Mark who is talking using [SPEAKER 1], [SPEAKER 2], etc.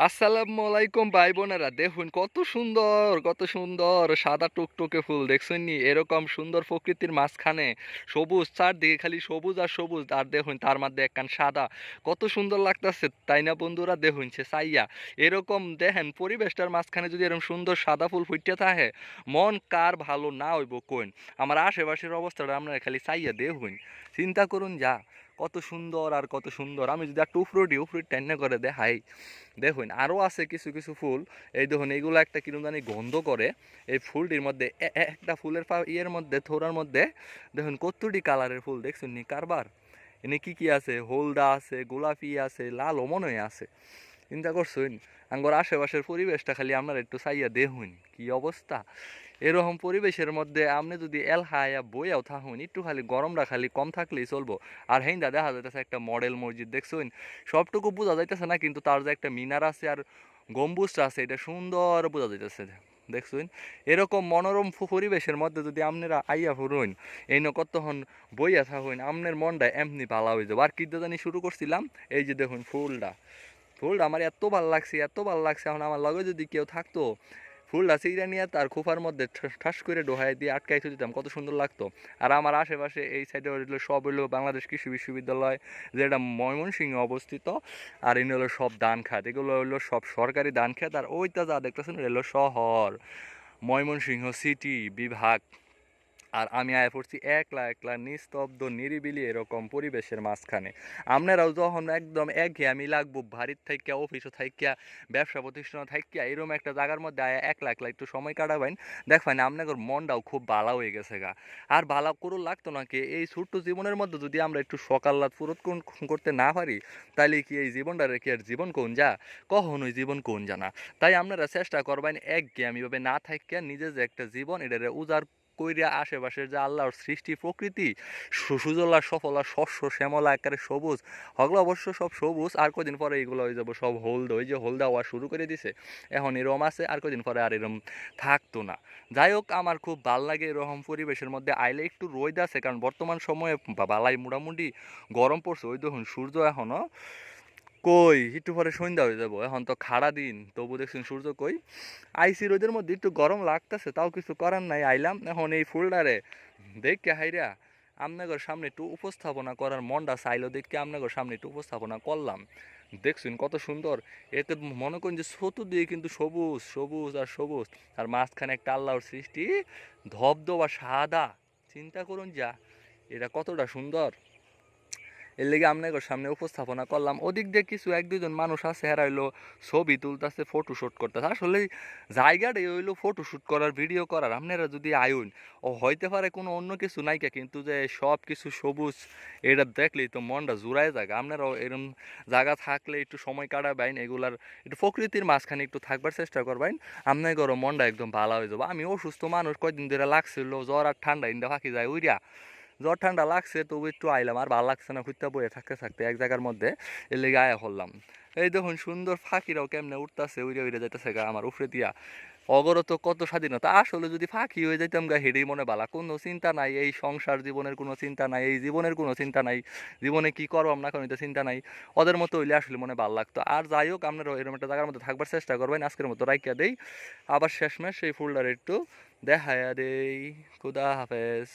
[SPEAKER 1] আসসালামু আলাইকুম ভাই বোনেরা, দেখুন কত সুন্দর সাদা টুকটুকে ফুল দেখছেন নি? এরকম সুন্দর প্রকৃতির মাঝখানে সবুজ, চারদিকে খালি সবুজ আর সবুজ, আর দেখুন তার মধ্যে একখান সাদা, কত সুন্দর লাগতাছে তাই না বন্ধুরা? দেখুন সে চাইয়া এরকম দেখেন পরিবেশটার মাঝখানে যদি এরকম সুন্দর সাদা ফুল ফুটতে থাকে, মন কার ভালো না হইব কোন? আমার আশেপাশের অবস্থাটা আপনারা খালি চাইয়া দেখুন, চিন্তা করুন যা কত সুন্দর আর কত সুন্দর। আমি যদি একটু উফরুটি টেনে করে দেখাই, দেখুন আরও আছে কিছু কিছু ফুল। এই দেখুন এইগুলো একটা কিরম জানি গন্ধ করে। এই ফুলটির মধ্যে একটা ফুলের ইয়ের মধ্যে থোড়ার মধ্যে দেখুন কতটি কালারের ফুল দেখছেন নি কারবার। এনে কি কি আছে, হলদা আছে, গোলাপি আছে, লাল মনে আছে। চিন্তা করছুন আঙ্গর আশেপাশের পরিবেশটা খালি আপনারা একটু চাইয়া দেখুন কি অবস্থা। এরকম পরিবেশের মধ্যে আপনি যদি এলহায়া বইয়াও থাকুন, একটু খালি গরমটা খালি কম থাকলেই চলবো। আর হেন্দা দেখা যাইতেছে একটা মডেল মসজিদ দেখছুন, সবটুকু বোঝা যাইতেছে না, কিন্তু তার যে একটা মিনার আছে আর গম্বুজটা আছে এটা সুন্দর বোঝা যাইতেছে দেখছুন। এরকম মনোরম পরিবেশের মধ্যে যদি আপনারা আইয়া ফুরুন, এই কতক্ষণ বইয়া থাকুন, আপনার মনটা এমনি ভালো হয়ে যাবে। আর কি জানি শুরু করছিলাম, এই যে দেখুন ফুলটা আমার এত ভালো লাগছে, এত ভালো লাগছে। এখন আমার লগে যদি কেউ থাকতো, ফুলটা ছিঁড়ে নিয়ে তার খোপার মধ্যে ঠাস করে ডোহাই দিয়ে আটকাইতে দিতাম, কত সুন্দর লাগতো। আর আমার আশেপাশে এই সাইডে হইলো সব হইলো বাংলাদেশ কৃষি বিশ্ববিদ্যালয়, যেটা ময়মনসিংহে অবস্থিত। আর এনে হলো সব ধান খাত, এগুলো হইলো সব সরকারি ধান খাত। আর ওইটা যা দেখতেছেন এটা হলো শহর, ময়মনসিংহ সিটি বিভাগ। আর আমি আয়া পড়ছি একলা একলা নিস্তব্ধ নিরিবিলি এরকম পরিবেশের মাঝখানে। আপনারাও যখন একদম একঘেয়েমি লাগবো, বাড়ির থাইকা অফিসও থাইকা ব্যবসা প্রতিষ্ঠান থাইকা এরকম একটা জায়গার মধ্যে আয়া একলা একলা একটু সময় কাটাবেন, দেখবেন আপনাদের মনটাও খুব ভালো হয়ে গেছে গা। আর ভালো করো লাগতো নাকি এই ছোট্ট জীবনের মধ্যে যদি আমরা একটু সকাল রাত ফুরত করতে না পারি, তাহলে কি এই জীবনটা রেখে আর জীবন কোন যা? কখনোই জীবন কোন জানা। তাই আপনারা চেষ্টা করবেন একঘেয়েমিভাবে না থাইকা নিজের যে একটা জীবন এটারে উজাড় কইরা আশেপাশের যে আল্লাহর সৃষ্টি প্রকৃতি, সুজলা সফলা শস্য শ্যামলা আকারে সবুজ, হগলো অবশ্য সব সবুজ, আর কদিন পরে এগুলো হয়ে যাবো সব হলদে। ওই যে হলদা হওয়া শুরু করে দিছে, এখন এরম আছে, আর কদিন পরে আর এরম থাকতো না। যাই হোক, আমার খুব ভাল লাগে এরকম পরিবেশের মধ্যে আইলে। একটু রোদ আছে কারণ বর্তমান সময়ে বালাই মোটামুটি গরম পড়ছে। ওই দেখুন সূর্য এখনো কই, একটু পরে সন্ধ্যা হয়ে যাবো, এখন তো খাড়া দিন, তবু দেখছেন সূর্য কই। আইসি রোদের মধ্যে একটু গরম লাগতেছে, তাও কিছু করার নাই, আইলাম। এখন এই ফুলটারে দেখে হাইরা আপনাদের সামনে একটু উপস্থাপনা করার মনটা চাইলো, দেখে আপনাদের সামনে একটু উপস্থাপনা করলাম। দেখছেন কত সুন্দর। এতে মনে করেন যে চতুর্দিকে কিন্তু সবুজ সবুজ আর সবুজ, আর মাঝখানে একটা আল্লাহর সৃষ্টি ধবধবা সাদা। চিন্তা করুন যা এটা কতটা সুন্দর। এর লেগে আপনাদের সামনে উপস্থাপনা করলাম। ওদিক দিয়ে কিছু এক দুজন মানুষ আছে, হেরা হইলো ছবি তুলতেছে, ফটোশ্যুট করতেছে। আসলে জায়গাটাই হইলো ফটোশ্যুট করার, ভিডিও করার। আপনারা যদি আয়ুন, ও হইতে পারে কোনো অন্য কিছু নাইকা, কিন্তু যে সব কিছু সবুজ এটা দেখলেই তো মনটা জুড়ায় যায়। আপনারাও এরকম জায়গা থাকলে একটু সময় কাটাবেন, এগুলার একটু প্রকৃতির মাঝখানে একটু থাকবার চেষ্টা করবেন, আপনাদেরও মনটা একদম ভালো হয়ে যাবে। আমি অসুস্থ মানুষ, কয়দিন ধরে লাগছিল জ্বর আর ঠান্ডা, ইন্দা ফাঁকি যায় উইরা জ্বর ঠান্ডা লাগছে, তবু একটু আইলাম। আর ভালো লাগছে না ফুটতে বয়ে থাকতে থাকতে এক জায়গার মধ্যে, এর লেগে আয়া হলাম। এই দেখুন সুন্দর ফাঁকিরাও কেমনে উঠতেছে, উড়ে উড়ে যাইতেছে গা আমার উপরে দিয়া। অগরত কত স্বাধীনতা। আসলে যদি ফাঁকি হয়ে যাইতাম গা, হেডেই মনে বালা, কোনো চিন্তা নাই, এই সংসার জীবনের কোনো চিন্তা নাই, এই জীবনের কোনো চিন্তা নাই, জীবনে কি করবাম না কোনো চিন্তা নাই। ওদের মতো হইলে আসলে মনে ভালো লাগতো। আর যাই হোক, আপনারা এরকম একটা জায়গার মধ্যে থাকবার চেষ্টা করবেন। আজকের মতো রাইকা দেই, আবার শেষমেশ সেই ফুলটার একটু দেখায়া দেই। খুদা হাফেজ।